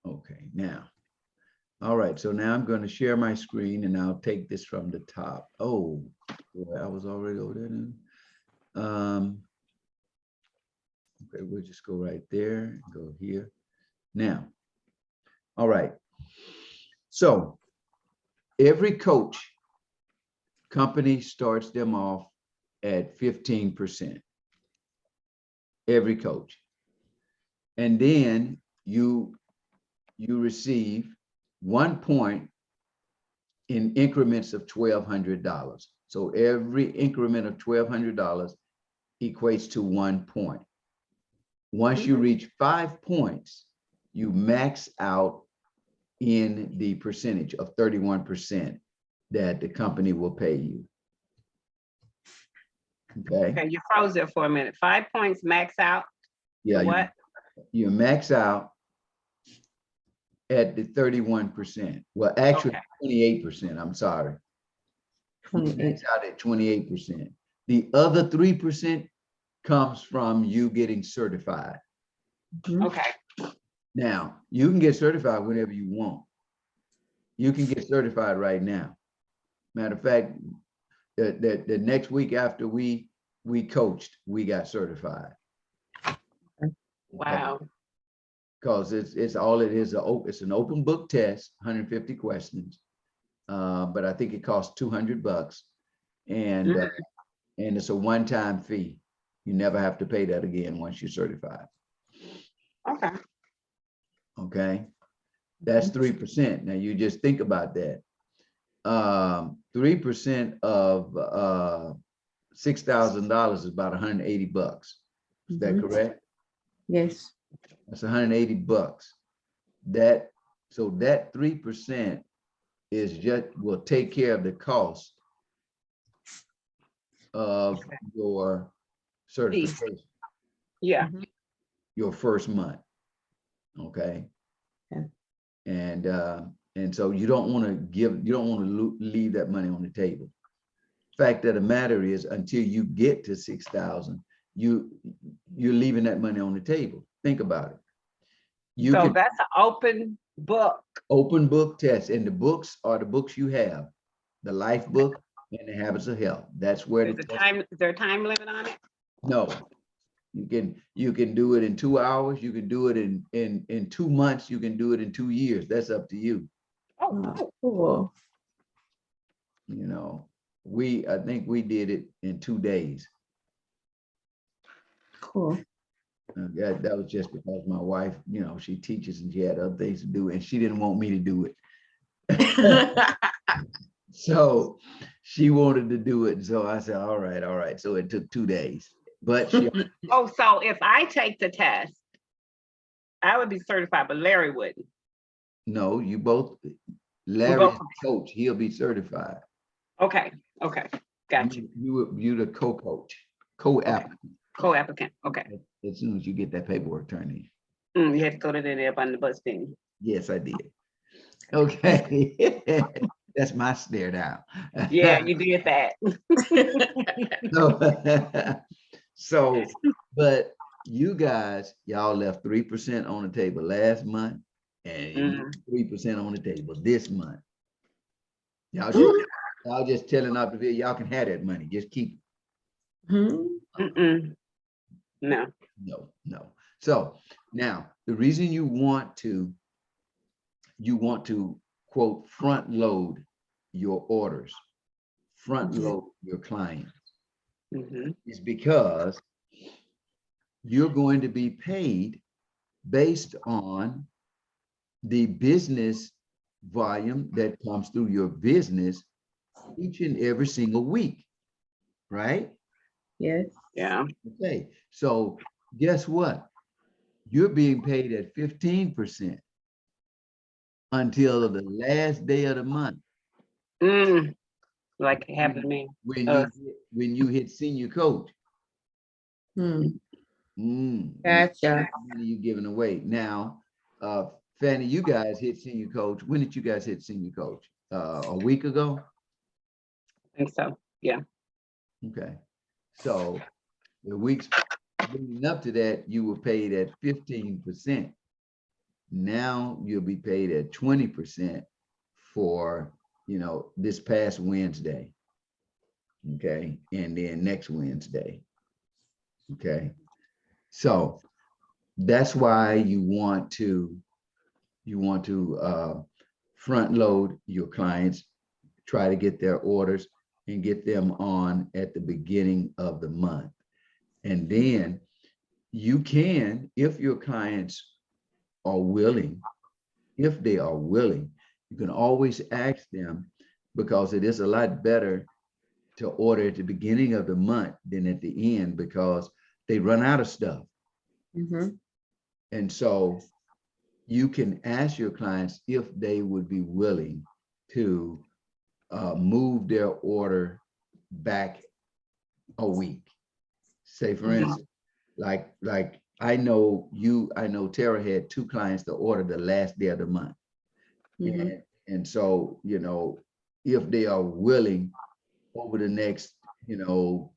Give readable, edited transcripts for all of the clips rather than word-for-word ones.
Okay, now, all right, so now I'm going to share my screen and I'll take this from the top. Oh, boy, I was already over there then. Okay, we'll just go right there, go here. Now, all right. So every coach company starts them off at 15%. Every coach. And then you receive 1 point in increments of $1,200. So every increment of $1,200 equates to 1 point. Once you reach 5 points, you max out in the percentage of 31% that the company will pay you. Okay. Okay, you froze there for a minute. 5 points max out. Yeah. What? You max out at the 31%. Well, actually, 28%. I'm sorry. You max out at 28%. The other 3% comes from you getting certified. Okay. Now, you can get certified whenever you want. You can get certified right now. Matter of fact, the next week after we coached, we got certified. Wow. Because it's all it is. It's an open book test, 150 questions. But I think it costs $200, and it's a one-time fee. You never have to pay that again once you're certified. Okay. Okay, that's 3%. Now you just think about that. 3% of $6,000 is about $180. Is that correct? Yes. That's $180. So that 3% is will take care of the cost of your certification. Yeah. Your first month. Okay. Yeah. And so you don't want to leave that money on the table. Fact of the matter is, until you get to 6,000, you're leaving that money on the table. Think about it. So that's an open book. Open book test, and the books are the books you have, the life book and the habits of health. That's where Is there a time limit on it? No, you can do it in 2 hours. You can do it in 2 months. You can do it in 2 years. That's up to you. Oh, Cool. You know, I think we did it in 2 days. Cool. That was just because my wife, you know, she teaches and she had other things to do, and she didn't want me to do it. So she wanted to do it. And so I said, all right. So it took 2 days. But she, oh, so if I take the test, I would be certified, but Larry wouldn't. no, you both, Larry is the coach, he'll be certified. Okay. Gotcha. You the co-coach, co-applicant. Co-applicant. Okay. As soon as you get that paperwork turned in. You had to go to the up on the bus, didn't you? Yes, I did. Okay. That's my stare down. Yeah, you did that. So, but you guys, y'all left 3% on the table last month, and 3% on the table this month. Y'all just telling out the video, y'all can have that money. Just keep it. No. So now the reason you want to quote front load your orders, front load your clients, is because you're going to be paid based on the business volume that comes through your business each and every single week, right? Yes. Yeah. Okay, so guess what? You're being paid at 15% until the last day of the month. Like it happened to me. When you hit senior coach. Gotcha. You giving away now. Fanny, you guys hit senior coach. When did you guys hit senior coach? A week ago? I think so. Yeah. Okay. So the weeks leading up to that, you were paid at 15%. Now you'll be paid at 20% for, this past Wednesday. Okay, and then next Wednesday. Okay, so that's why you want to front load your clients, try to get their orders and get them on at the beginning of the month. And then you can, if your clients are willing, you can always ask them, because it is a lot better to order at the beginning of the month than at the end, because they run out of stuff. And so you can ask your clients if they would be willing to move their order back a week. Say, for instance, like I know Tara had 2 clients to order the last day of the month. And so, if they are willing over the next, 2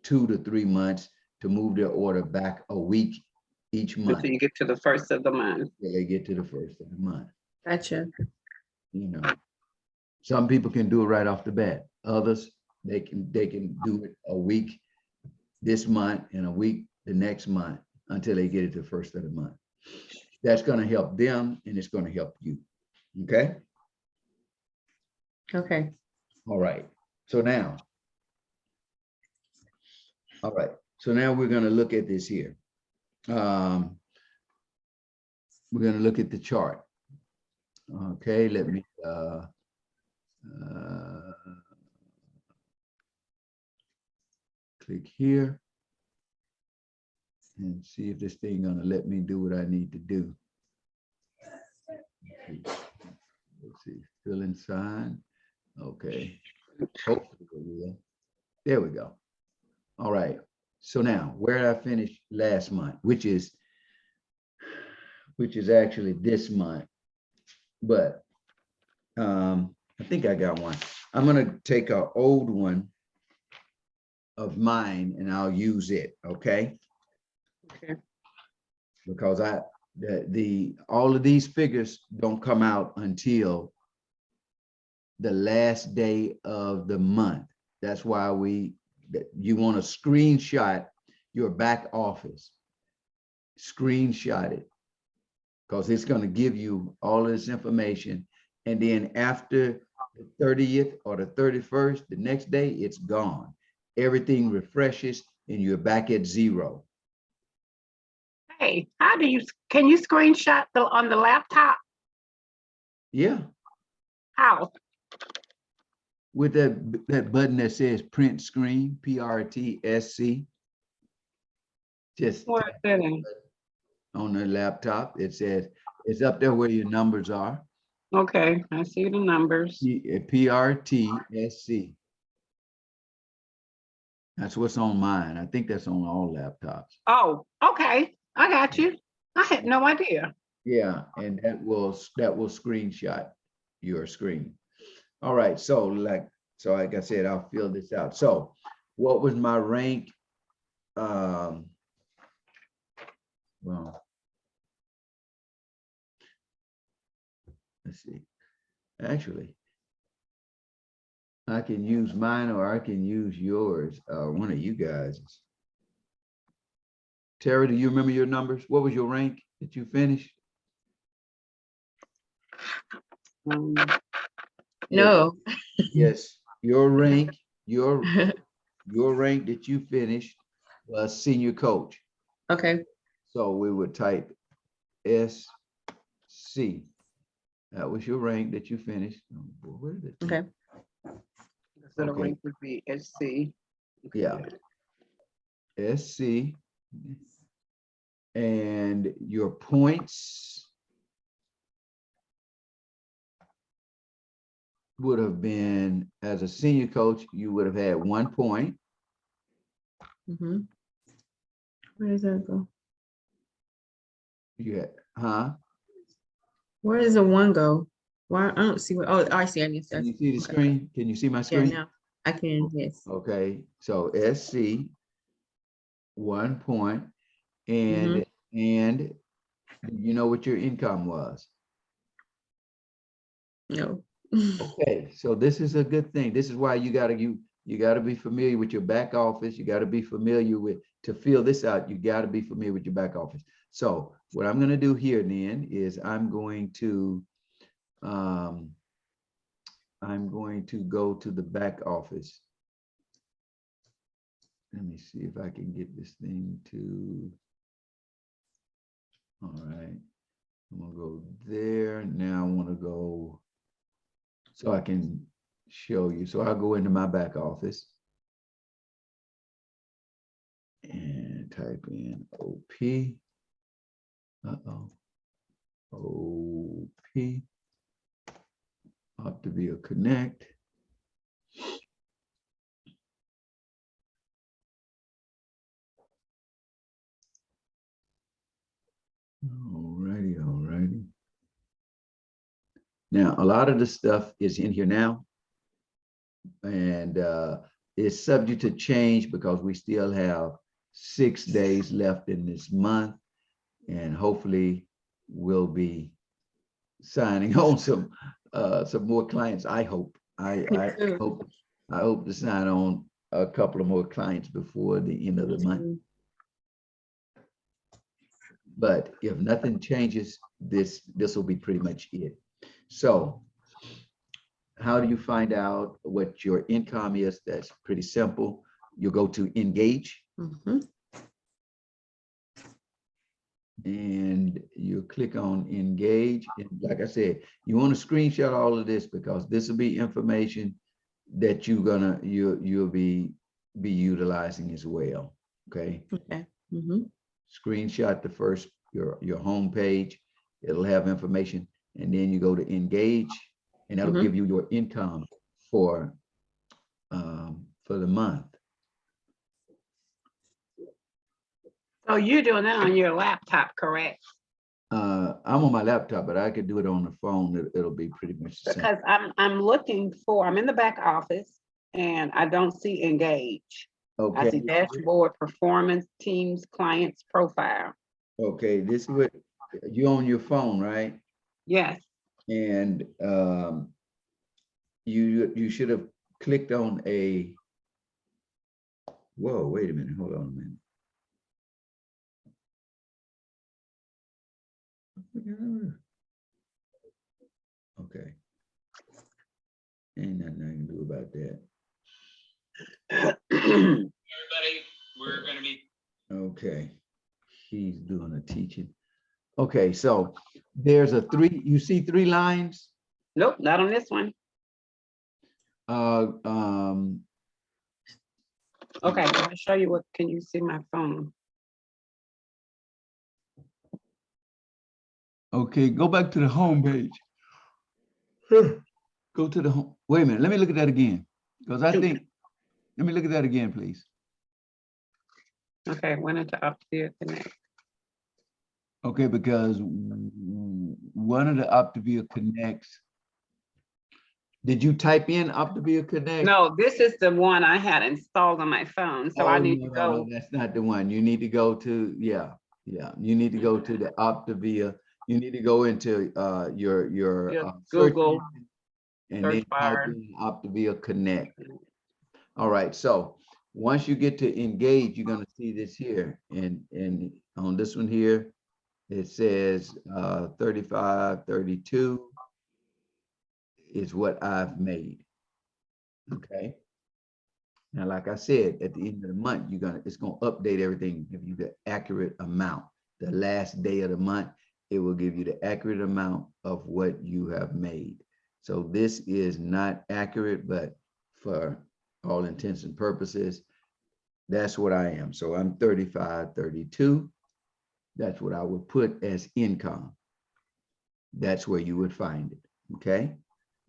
to 3 months to move their order back a week each month. Until you get to the first of the month. Yeah, they get to the first of the month. Gotcha. Some people can do it right off the bat. Others, they can do it a week this month and a week the next month until they get it to the first of the month. That's going to help them and it's going to help you. Okay. Okay. All right. So now we're going to look at this here. We're going to look at the chart. Okay, let me click here and see if this thing gonna let me do what I need to do. Let's see, fill and sign. Okay, hopefully it will. There we go. All right, so now where did I finish last month, which is actually this month, but I think I got one. I'm gonna take an old one of mine and I'll use it, okay? Okay. Because all of these figures don't come out until the last day of the month. That's why you want to screenshot your back office. Screenshot it, because it's going to give you all of this information. And then after the 30th or the 31st, the next day, it's gone. Everything refreshes and you're back at 0. Hey, can you screenshot on the laptop? Yeah. How? With that button that says print screen, PRTSC. Just Where is that in? on the laptop, it says, it's up there where your numbers are. Okay, I see the numbers. PRTSC. That's what's on mine. I think that's on all laptops. Oh, okay. I got you. I had no idea. Yeah, and that will screenshot your screen. All right, so like I said, I'll fill this out. So what was my rank? Well, let's see. Actually, I can use mine or I can use yours, one of you guys. Tara, do you remember your numbers? What was your rank that you finished? No. Yes, your rank, your rank that you finished was senior coach. Okay. So we would type SC. That was your rank that you finished. Oh, boy, where did it? Okay. So the Okay. rank would be SC. Yeah. SC. And your points would have been, as a senior coach, you would have had 1 point. Where does that go? You had, Where does the 1 go? Why I don't see what? Oh, I see. I need to. Can you see the Okay. screen? Can you see my Yeah, screen? now I can. Yes. Okay, so SC, 1 point, and You know what your income was? No. Okay, so this is a good thing. This is why you gotta be familiar with your back office. You gotta be familiar with, to fill this out, you gotta be familiar with your back office. So what I'm gonna do here then is I'm going to go to the back office. Let me see if I can get this thing to, all right. I'm gonna go there. Now I wanna go, so I can show you. So I'll go into my back office and type in OP. Uh-oh. OP. Optavia Connect. Alrighty, alrighty. Now, a lot of the stuff is in here now, and it's subject to change because we still have 6 days left in this month, and hopefully we'll be signing on some more clients. I hope. I hope to sign on a couple of more clients before the end of the month. But if nothing changes, this will be pretty much it. So how do you find out what your income is? That's pretty simple. You'll go to Engage. And you click on Engage. And like I said, you want to screenshot all of this because this will be information that you'll be utilizing as well. Okay. Okay. Screenshot the first, your home page. It'll have information, and then you go to Engage, and that'll give you your income for the month. So you're doing that on your laptop, correct? I'm on my laptop, but I could do it on the phone. It'll be pretty much the same. Because I'm in the back office and I don't see Engage. Okay. I see dashboard, performance, teams, clients, profile. Okay, this is what you on your phone, right? Yes. And you should have clicked on a, whoa, wait a minute, hold on a minute. Okay. Ain't nothing I can do about that. Everybody, we're gonna be. Okay, he's doing a teaching. Okay, so there's you see 3 lines? Nope, not on this one. Okay, let me show you what, can you see my phone? Okay, go back to the home page. Go to the home. Wait a minute, let me look at that again. Because I think, let me look at that again, please. Okay, went into Optavia Connect. Okay, because one of the Optavia Connects, did you type in Optavia Connect? No, this is the one I had installed on my phone, so I need to go. No, that's not the one. You need to go to, you need to go to the Optavia. You need to go into your Google search and search then type bar. in Optavia Connect. All right, so once you get to Engage, you're gonna see this here, and on this one here, it says 3532 is what I've made. Okay. Now, like I said, at the end of the month, it's gonna update everything, give you the accurate amount. The last day of the month, it will give you the accurate amount of what you have made. So this is not accurate, but for all intents and purposes, that's what I am. So I'm 3532. That's what I would put as income. That's where you would find it. Okay.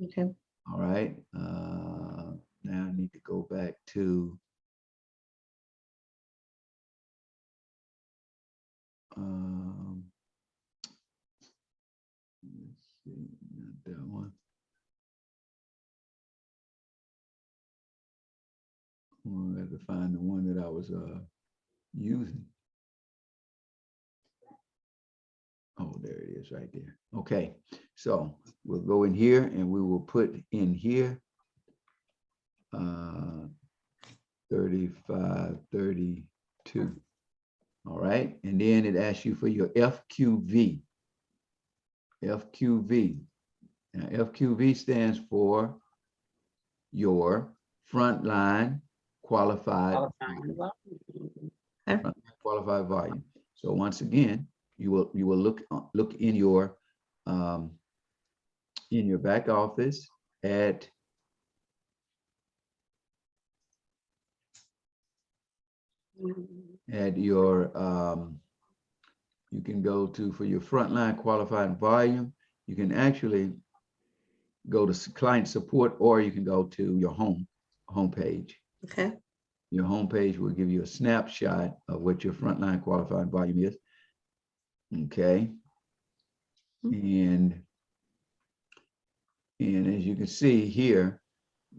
Okay. All right. Now I need to go back to let's see, not that one. I have to find the one that I was using. Oh, there it is right there. Okay, so we'll go in here and we will put in here 35, 32. All right, and then it asks you for your FQV. FQV. Now, FQV stands for your frontline qualified volume. So once again, you will look in your back office at your you can go to, for your frontline qualified volume, you can actually go to client support, or you can go to your homepage. Okay. Your homepage will give you a snapshot of what your frontline qualified volume is. Okay. And as you can see here,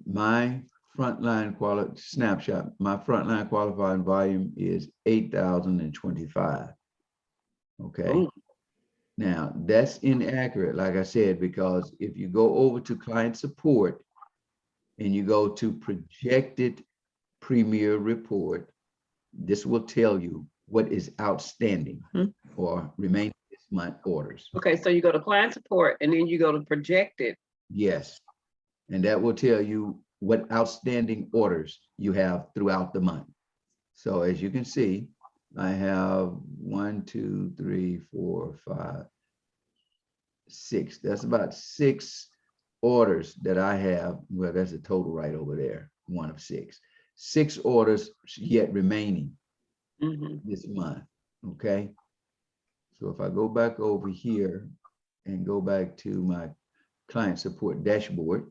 my frontline snapshot, my frontline qualified volume is 8,025. Okay. Ooh. Now that's inaccurate, like I said, because if you go over to client support and you go to projected premier report, this will tell you what is outstanding or remaining this month orders. Okay, so you go to client support and then you go to projected. Yes. And that will tell you what outstanding orders you have throughout the month. So as you can see, I have 1, 2, 3, 4, 5, 6. That's about 6 orders that I have. Well, that's a total right over there, 1 of 6. 6 orders yet remaining this month. Okay. So if I go back over here and go back to my client support dashboard,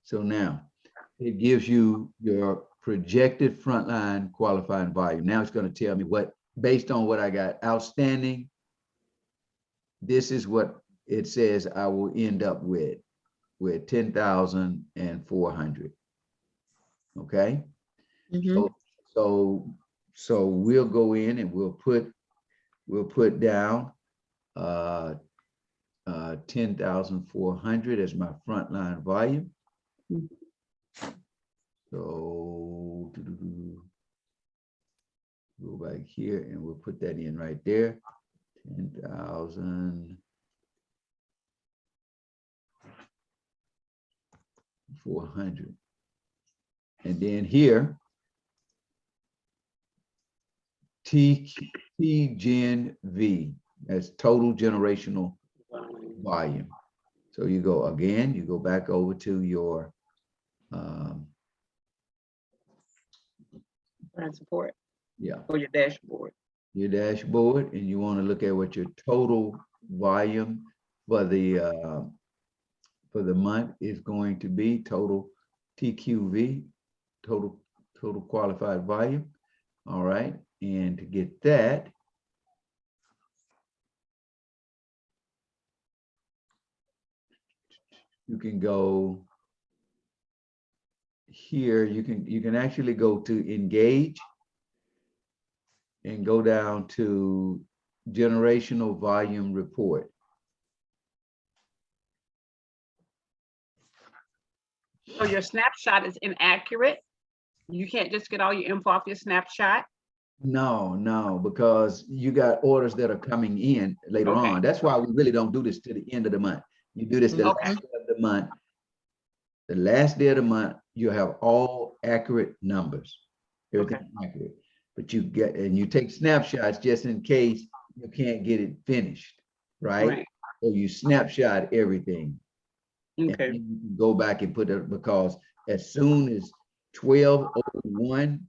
so now it gives you your projected frontline qualifying volume. Now it's going to tell me what, based on what I got outstanding, this is what it says I will end up with 10,400. Okay. So we'll go in and we'll put down 10,400 as my frontline volume. So go back here and we'll put that in right there. 10,400. And then here, TGenV, that's total generational volume. So you go again, you go back over to your Client support. Yeah. Or your dashboard. Your dashboard, and you want to look at what your total volume for the month is going to be, total TQV, total qualified volume. All right, and to get that, you can go here. You can actually go to engage and go down to generational volume report. So your snapshot is inaccurate. You can't just get all your info off your snapshot. No, because you got orders that are coming in later on. That's why we really don't do this to the end of the month. You do this the last day of the month. The last day of the month, you have all accurate numbers, everything accurate. But you take snapshots just in case you can't get it finished, right? So you snapshot everything. And then you can go back and put it, because as soon as 12:01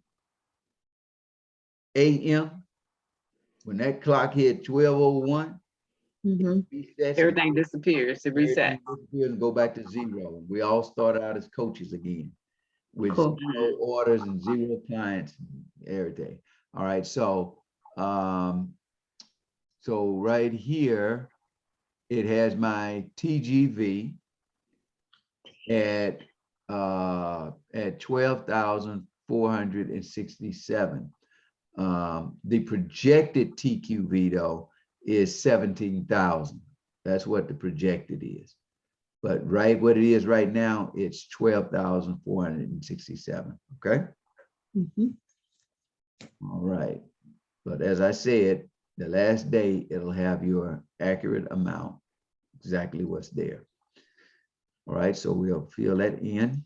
a.m., when that clock hit 12:01, everything disappears. It resets. And go back to zero. We all started out as coaches again with 0 orders and 0 clients every day. All right, so right here it has my TGV at 12,467. The projected TQV though is 17,000. That's what the projected is. But what it is right now, it's 12,467. Okay. Mhm. All right. But as I said, the last day, it'll have your accurate amount, exactly what's there. All right. So we'll fill that in.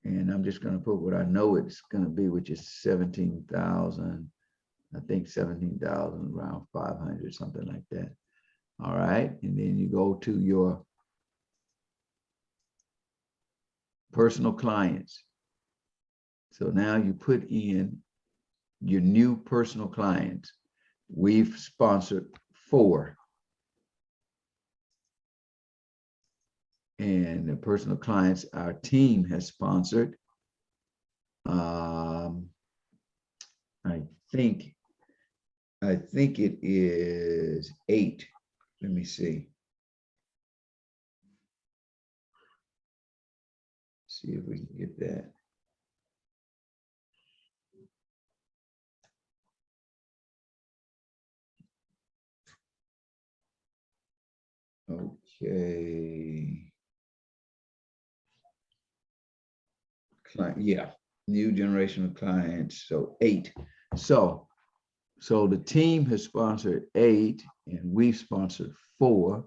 And I'm just going to put what I know it's going to be, which is 17,000. I think 17,000, around 500, something like that. All right. And then you go to your personal clients. So now you put in your new personal clients. We've sponsored 4. And the personal clients our team has sponsored. I think it is 8. Let me see. See if we can get that. Okay. Yeah, new generation of clients. So 8. So the team has sponsored 8 and we've sponsored 4.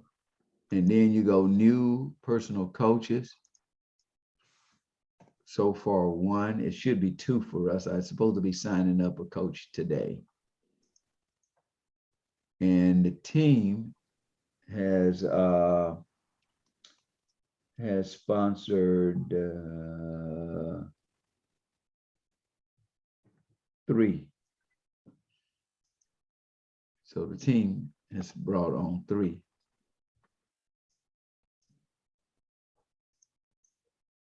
And then you go new personal coaches. So far 1, it should be 2 for us. I'm supposed to be signing up a coach today. And the team has sponsored 3. So the team has brought on 3.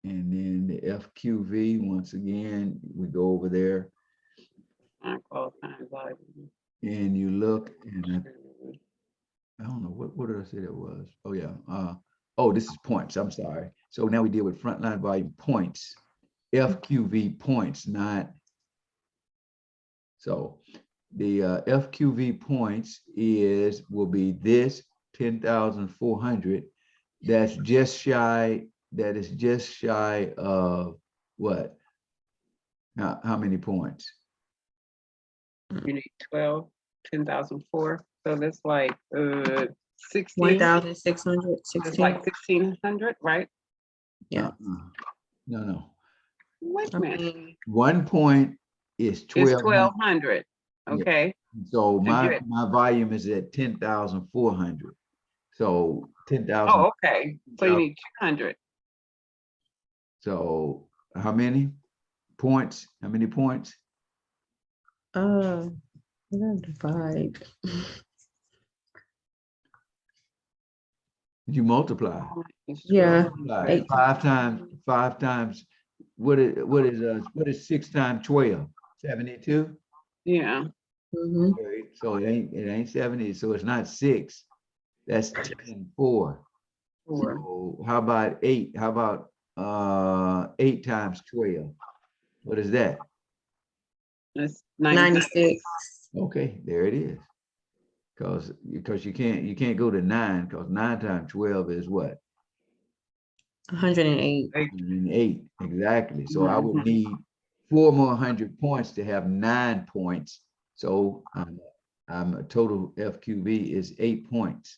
And then the FQV, once again, we go over there and you look, and I don't know, what did I say that was? Oh yeah, oh, this is points, I'm sorry. So now we deal with frontline volume points, FQV points, not. So the FQV points will be this 10,400. That is just shy of what? How many points? You need 12, 10,004. So that's like 16. 1,616. It's like 1,600, right? Yeah. No. Wait a minute. 1 point is It's 1,200. 1,200. Okay. So my good. volume is at 10,400. So 10,000. Oh, okay. So you need 200. So how many points? How many points? I'm gonna divide. You multiply. Yeah. Multiply. 8. 5 times. What is 6 times 12? 72. Yeah. Mhm. Okay, so it ain't 70. So it's not 6. That's 10, 4. 4. So how about 8? How about 8 times 12? What is that? It's 96. Okay, there it is. Because you can't go to 9, because 9 times 12 is what? 108. 108. Exactly. So I would need 4 more 100 points to have 9 points. So I'm a total FQV is 8 points.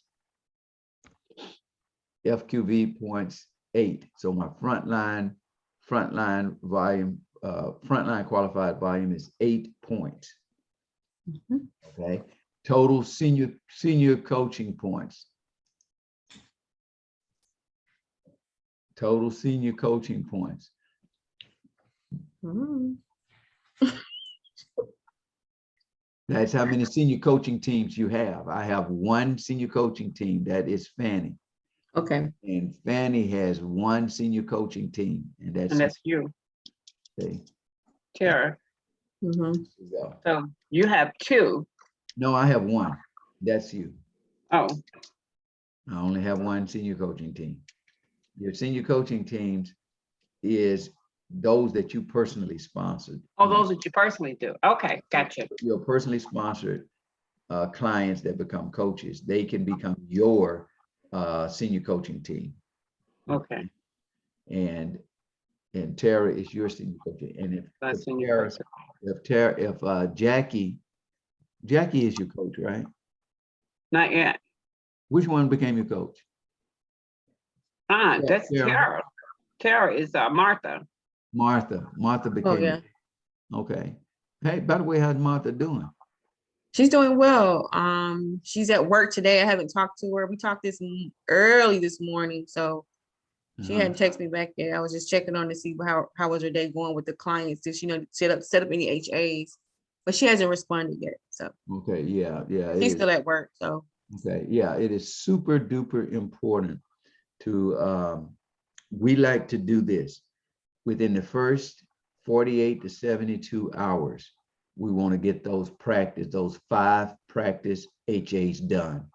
FQV points 8. So my frontline volume, frontline qualified volume is 8 points. Mhm. Okay. Total senior coaching points. Total senior coaching points. Mhm. That's how many senior coaching teams you have. I have 1 senior coaching team, that is Fanny. Okay. And Fanny has 1 senior coaching team, and that's you, okay. Tara. Mhm. So you have 2. No, I have 1. That's you. Oh, I only have 1 senior coaching team. Your senior coaching teams is those that you personally sponsored. Oh, those that you personally do. Okay, gotcha. Your personally sponsored clients that become coaches, they can become your senior coaching team. Okay. And Tara is your senior coach. And That's if senior Tara, coach. Jackie is your coach, right? Not yet. Which one became your coach? That's Tara. Tara. Tara is Martha. Martha became. Oh, yeah. Okay. Hey, by the way, how's Martha doing? She's doing well. She's at work today. I haven't talked to her. We talked early this morning, so she hadn't texted me back yet. I was just checking on to see how was her day going with the clients. Did she set up any HAs? But she hasn't responded yet. So Okay, yeah. she's still at work. So okay, yeah, it is super duper important to we like to do this within the first 48 to 72 hours. We want to get those 5 practice HAs done.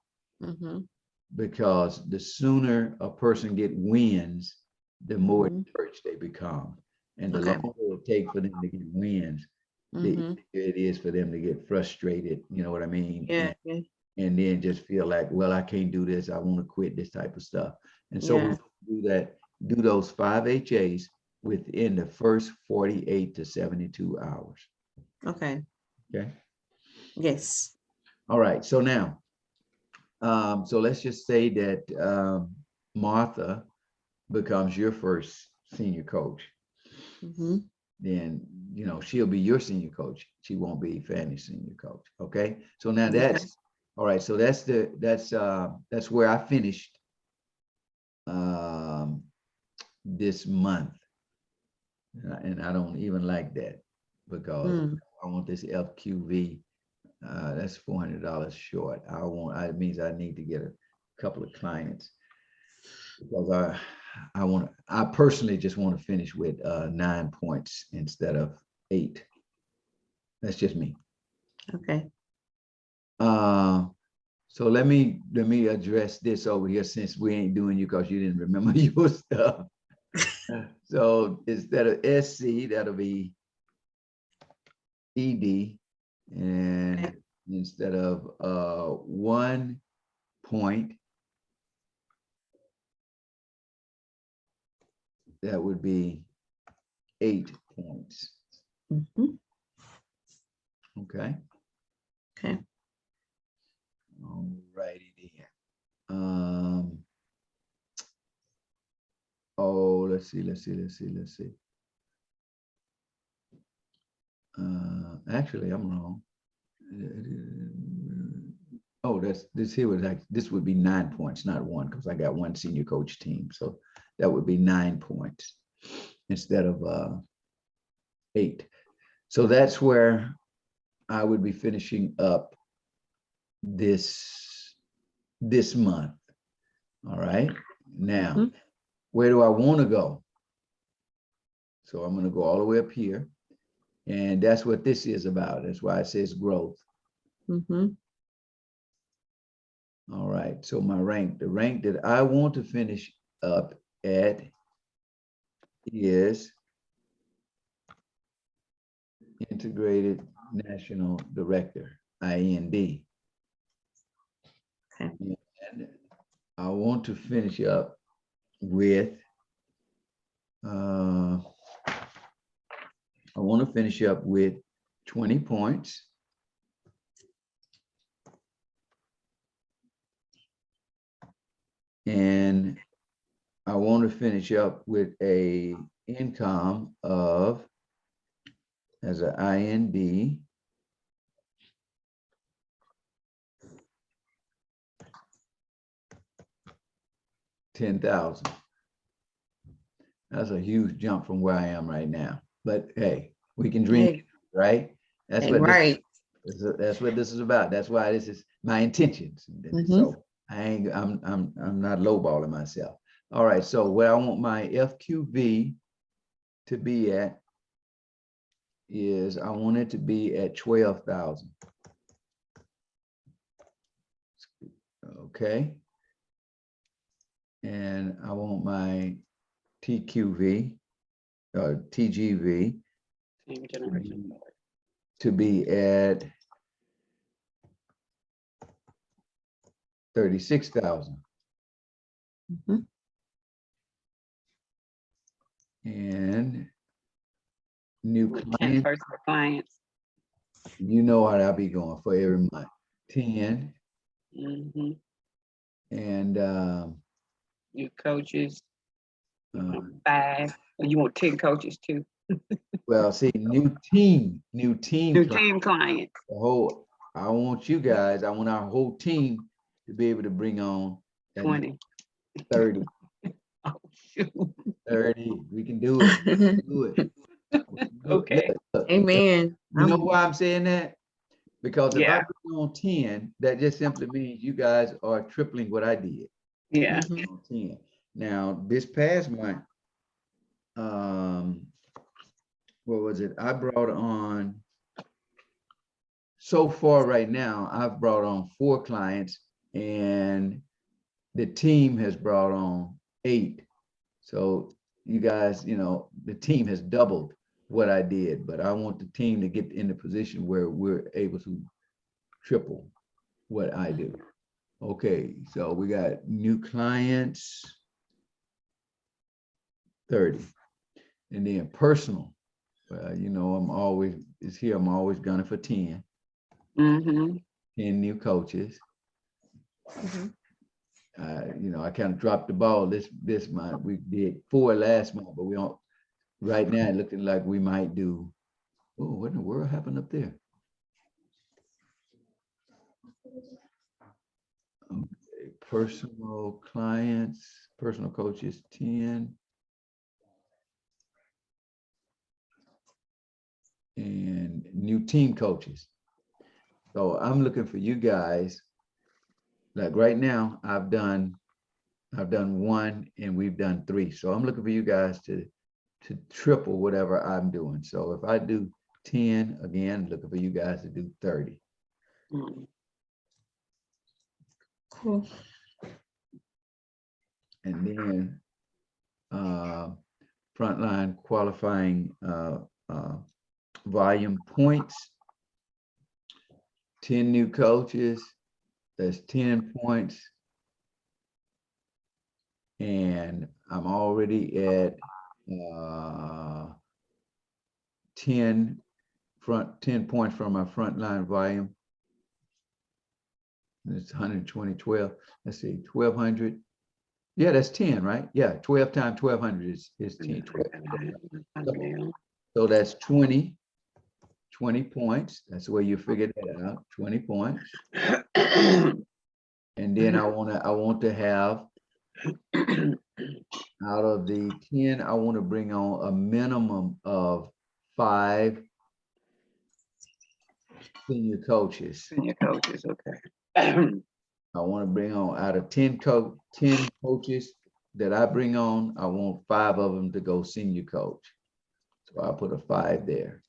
Because the sooner a person get wins, the more encouraged they become. And the longer it takes for them to get wins, the easier it is for them to get frustrated, you know what I mean? yeah. And then just feel like, well, I can't do this, I want to quit, this type of stuff. And so we do those 5 HAs within the first 48 to 72 hours. Okay. Okay. Yes. All right. So now, so let's just say that Martha becomes your first senior coach. Then, you know, she'll be your senior coach. She won't be Fanny's senior coach. Okay. So now that's all right. So that's where I finished this month. And I don't even like that because I want this FQV. That's $400 short. It means I need to get a couple of clients because I personally just want to finish with 9 points instead of 8. That's just me. Okay. So let me address this over here since we ain't doing you because you didn't remember your stuff. So instead of SC, that'll be ED, and instead of 1 point, that would be 8 points. Okay. Okay. All righty then. Oh, let's see. Actually, I'm wrong. Oh, this would be 9 points, not 1, because I got 1 senior coach team. So that would be 9 points instead of 8. So that's where I would be finishing up this month. All right. Now, where do I want to go? So I'm going to go all the way up here. And that's what this is about. That's why it says growth. All right. So the rank that I want to finish up at is Integrated National Director, IND. Okay. And I want to finish up with, I want to finish up with 20 points. And I want to finish up with a income of, as an IND, $10,000. That's a huge jump from where I am right now. But hey, we can dream, right? That's what that's what this is about. That's why this is my intentions. So I'm not lowballing myself. All right. So where I want my FQV to be at is I want it to be at 12,000. Okay. And I want my TQV TGV Same generation. to be at 36,000. Mhm. And new With 10 client, personal clients. you know what I'll be going for every month. 10 Mhm. and New coaches, uh, 5. Or you want 10 coaches too? well, see, new team New client. team clients. The whole, I want you guys, I want our whole team to be able to bring on at 20. 30. Oh, shoot. 30. We can do it. We can do it. Okay. Look, Amen. you know why I'm saying that? Because if I Yeah. bring on 10, that just simply means you guys are tripling what I did. Yeah. Mhm. On 10. Now, this past month, what was it? I brought on, so far right now, I've brought on 4 clients and the team has brought on 8. So you guys, you know, the team has doubled what I did, but I want the team to get in the position where we're able to triple what I do. Okay, so we got new clients, 30. And then personal, you know, I'm always gunning for 10, Mm-hmm. 10 new coaches. Mhm. You know, I kind of dropped the ball this month. We did 4 last month, but we don't, right now, it looking like we might do, oh, what in the world happened up there? Okay, personal clients, personal coaches, 10. And new team coaches. So I'm looking for you guys. Like right now, I've done 1 and we've done 3. So I'm looking for you guys to triple whatever I'm doing. So if I do 10, again, looking for you guys to do 30. Mm. Cool. And then frontline qualifying volume points, 10 new coaches, that's 10 points. And I'm already at 10 points from my frontline volume. It's 120, 12. Let's see, 1200. Yeah, that's 10, right? Yeah, 12 times 1200 is 10. 12. So that's 20 points. That's where you figured that out, 20 points. And then I want to have, out of the 10, I want to bring on a minimum of 5 senior coaches. Senior coaches, okay. I want to bring on, out of 10 coaches that I bring on, I want 5 of them to go senior coach. So I'll put a 5 there.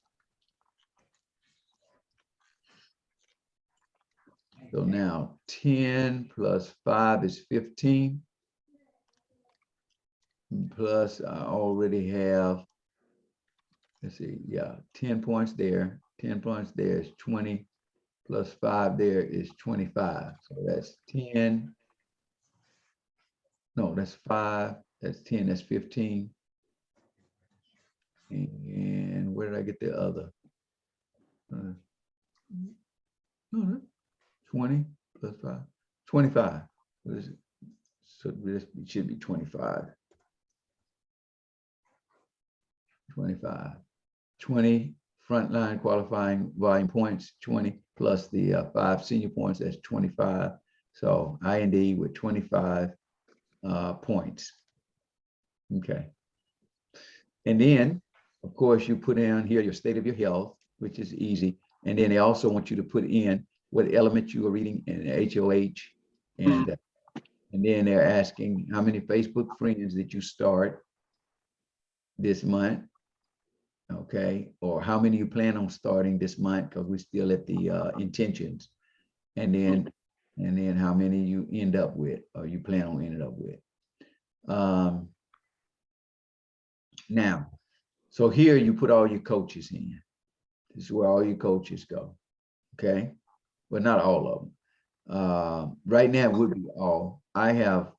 So now 10 plus 5 is 15. Plus I already have, let's see, yeah, 10 points there. 10 points there is 20. Plus 5 there is 25. So that's 10. No, that's 5. That's 10. That's 15. And where did I get the other? 20 plus 5. 25. What is it? So this should be 25. 25. 20 frontline qualifying volume points, 20 plus the 5 senior points, that's 25. So I&D with 25 points. Okay. And then, of course, you put in here your state of your health, which is easy. And then they also want you to put in what element you are reading in HOH. And then they're asking how many Facebook friends did you start this month? Okay, or how many you plan on starting this month, because we're still at the intentions. And then how many you end up with, or you plan on ending up with. Now, So here you put all your coaches in. This is where all your coaches go. Okay. Well, not all of them. Right now it would be all. I have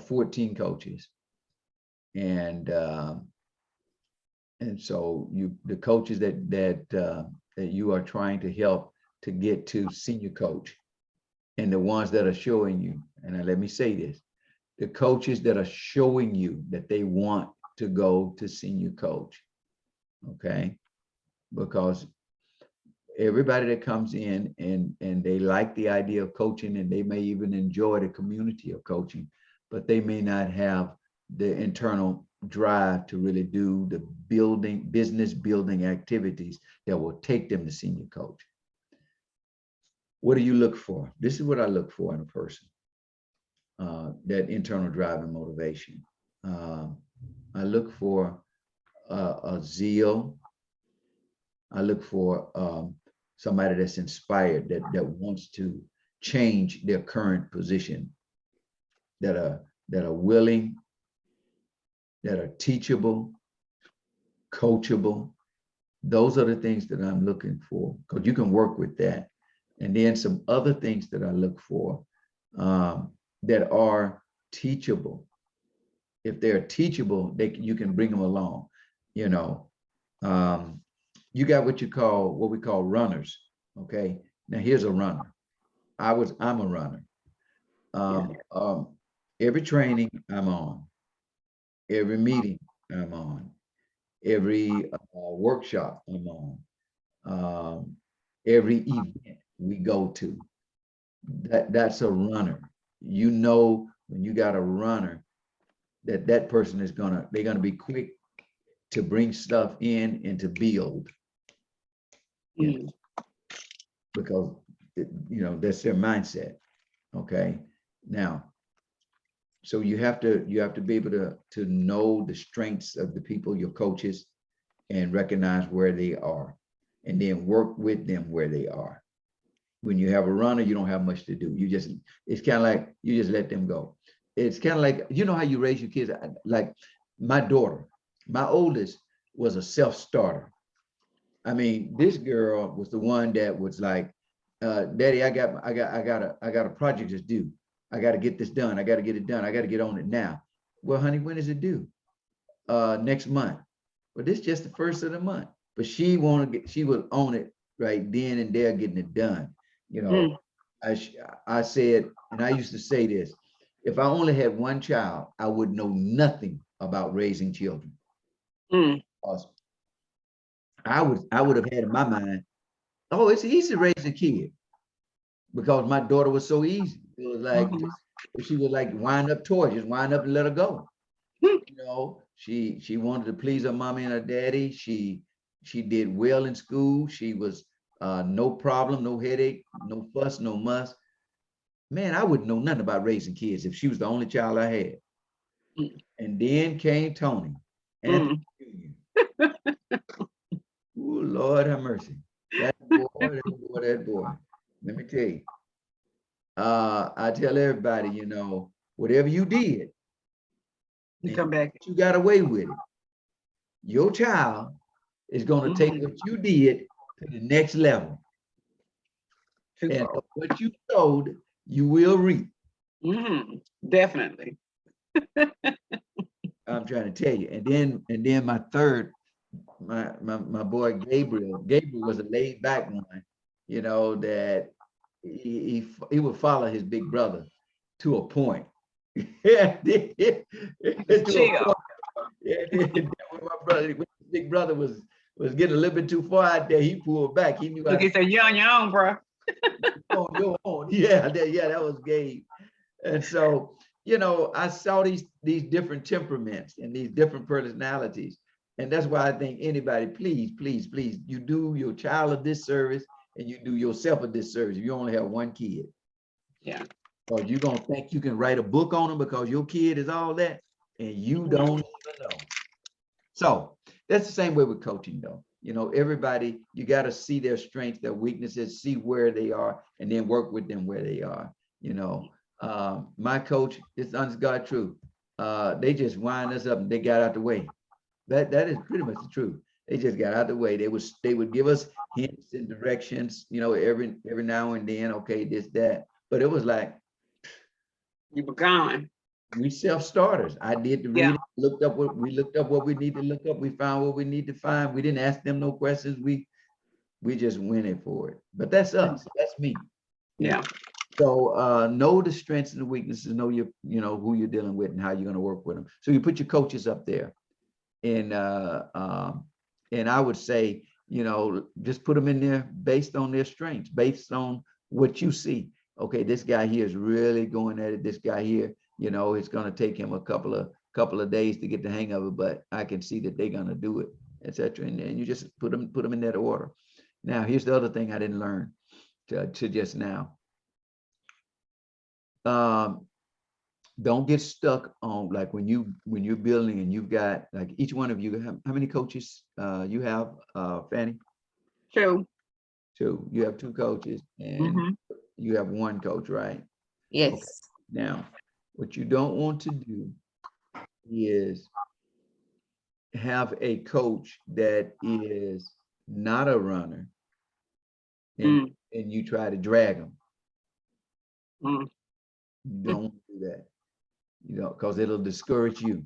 14 coaches. And so the coaches that you are trying to help to get to senior coach, and the ones that are showing you, and let me say this, the coaches that are showing you that they want to go to senior coach, okay? Because everybody that comes in and they like the idea of coaching, and they may even enjoy the community of coaching, but they may not have the internal drive to really do the business building activities that will take them to senior coach. What do you look for? This is what I look for in a person, that internal drive and motivation. I look for a zeal. I look for somebody that's inspired, that wants to change their current position, that are willing, that are teachable, coachable. Those are the things that I'm looking for, because you can work with that. And then some other things that I look for that are teachable. If they're teachable, you can bring them along. You know, you got what we call runners. Okay. Now here's a runner. I'm a runner. Every training I'm on, every meeting I'm on, every workshop I'm on, every event we go to, that's a runner. You know, when you got a runner, that person is they're gonna be quick to bring stuff in and to build, you know, because that's their mindset. Okay. Now, so you have to be able to know the strengths of the people, your coaches, and recognize where they are, and then work with them where they are. When you have a runner, you don't have much to do. It's kind of like you just let them go. It's kind of like, you know how you raise your kids. Like my daughter, my oldest, was a self-starter. I mean, this girl was the one that was like, Daddy, I got a project that's due. I got to get this done. I got to get it done. I got to get on it now. Well, honey, when is it due? Next month. Well, this is just the first of the month. But she would own it right then and there, getting it done. You know, I said, and I used to say this, if I only had one child, I would know nothing about raising children. I would have had in my mind, oh, it's easy to raise a kid, because my daughter was so easy. It was like, she would like wind up toys, just wind up and let her go. You know, she wanted to please her mommy and her daddy. She did well in school. She was no problem, no headache, no fuss, no muss. Man, I wouldn't know nothing about raising kids if she was the only child I had. And then came Tony. Anthony Jr. Ooh, Lord have mercy. That boy. Let me tell you. I tell everybody, whatever you did, You come back. you got away with it. Your child is going to take what you did to the next level. And what you sowed, you will reap. Definitely. I'm trying to tell you. And then my third, my boy Gabriel was a laid back one, that he would follow his big brother to a point. Yeah, when his big brother was getting a little bit too far out there, he pulled back. He knew. Look, he said, "You're on your own, bro." On your own. Yeah, that was Gabe. And so, I saw these different temperaments and these different personalities. And that's why I think anybody, please, you do your child a disservice and you do yourself a disservice if you only have one kid. Yeah. Or you're going to think you can write a book on them because your kid is all that, and you don't even know. So that's the same way with coaching, though. Everybody, you got to see their strengths, their weaknesses, see where they are, and then work with them where they are. My coach, it's honest God truth. They just wind us up and they got out the way. That is pretty much the truth. They just got out of the way. They would give us hints and directions, you know, every now and then, okay, this, that. But it was like You were gone. we self-starters. I did the Yeah. reading, looked up what we need to look up. We found what we need to find. We didn't ask them no questions. We just went in for it. But that's us. That's me. Yeah. So know the strengths and the weaknesses, know you know who you're dealing with and how you're going to work with them. So you put your coaches up there. And I would say, you know, just put them in there based on their strengths, based on what you see. Okay, this guy here is really going at it. This guy here, you know, it's going to take him a couple of days to get the hang of it, but I can see that they're going to do it, etc. And you just put them in that order. Now, here's the other thing I didn't learn to just now. Don't get stuck on, like, when you're building and you've got, like, each one of you, how many coaches you have, Fanny? True. Two. You have two coaches and you have one coach, right? Yes. Okay. Now, what you don't want to do is have a coach that is not a runner and you try to drag them. You don't want to do that. You know, because it'll discourage you.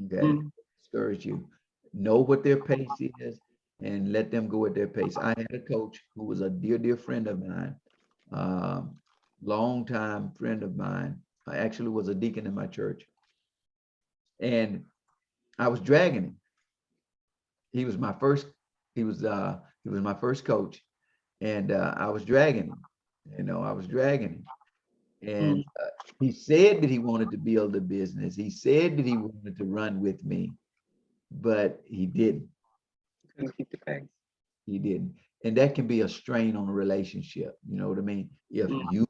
Okay, discourage you. Know what their pace is and let them go at their pace. I had a coach who was a dear friend of mine, longtime friend of mine. I actually was a deacon in my church, and I was dragging him. He was my first. He was my first coach, and I was dragging him. You know, I was dragging him. And he said that he wanted to build a business. He said that he wanted to run with me, but he didn't. Couldn't keep the pace. He didn't. And that can be a strain on a relationship. You know what I mean? If you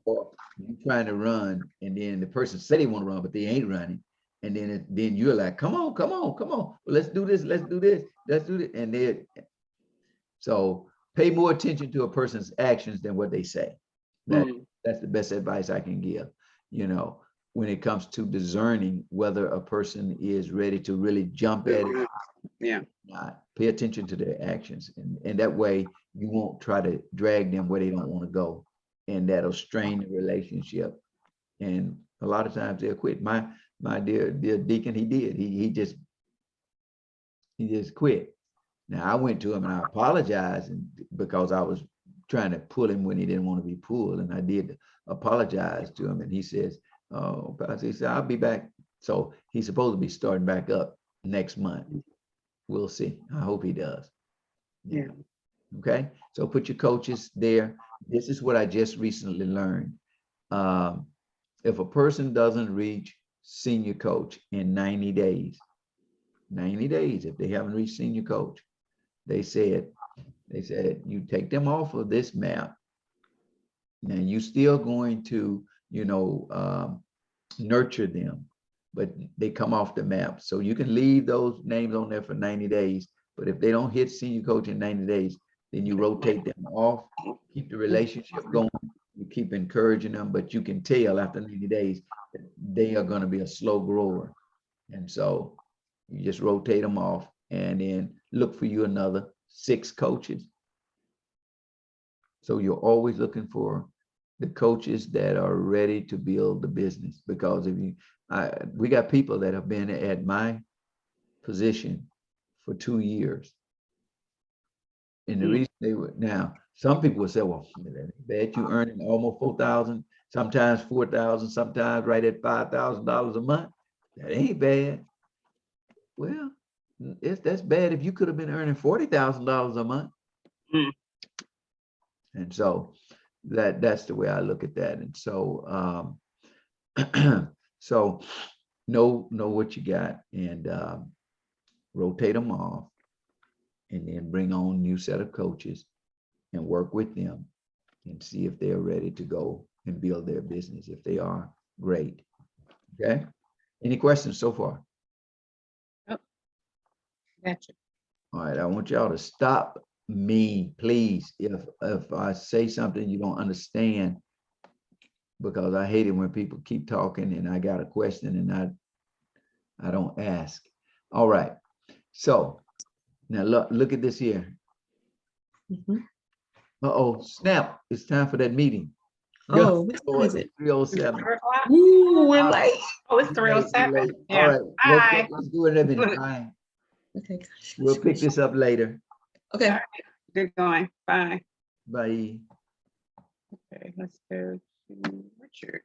trying to run and then the person said they want to run, but they ain't running. And then you're like, come on. Well, let's do this. Let's do this. And so pay more attention to a person's actions than what they say. That's the best advice I can give, you know, when it comes to discerning whether a person is ready to really jump at it. Yeah. Not. Pay attention to their actions. And that way you won't try to drag them where they don't want to go. And that'll strain the relationship. And a lot of times they'll quit. My dear deacon, he did. He just quit. Now I went to him and I apologized because I was trying to pull him when he didn't want to be pulled. And I did apologize to him. And he says, oh, Pastor, he said, I'll be back. So he's supposed to be starting back up next month. We'll see. I hope he does. Yeah. Okay. So put your coaches there. This is what I just recently learned. If a person doesn't reach senior coach in 90 days, if they haven't reached senior coach, they said you take them off of this map. Now you still going to, you know, nurture them, but they come off the map. So you can leave those names on there for 90 days. But if they don't hit senior coach in 90 days, then you rotate them off, keep the relationship going, you keep encouraging them, but you can tell after 90 days that they are going to be a slow grower. And so you just rotate them off and then look for you another 6 coaches. So you're always looking for the coaches that are ready to build the business, because we got people that have been at my position for 2 years. And the reason they were, now some people would say, well, bet you earning almost 4,000, sometimes 4,000, sometimes right at $5,000 a month. That ain't bad. Well, that's bad if you could have been earning $40,000 a month. And so that's the way I look at that. And so so know what you got and rotate them off, and then bring on a new set of coaches and work with them and see if they're ready to go and build their business. If they are, great. Okay. Any questions so far? Gotcha. All right. I want y'all to stop me, please, if I say something you don't understand, because I hate it when people keep talking and I got a question and I don't ask. All right. So now look at this here. Mhm. Uh-oh, snap. It's time for that meeting. Oh, what time is it? 3:07. 3:00? Ooh, we're late. Oh, it's 3:07. All Yeah. right, Bye. let's do it in a minute. Bye. Okay, gosh. We'll pick this up later. Okay. Good going. Bye. Bye. Okay, let's go to Richard.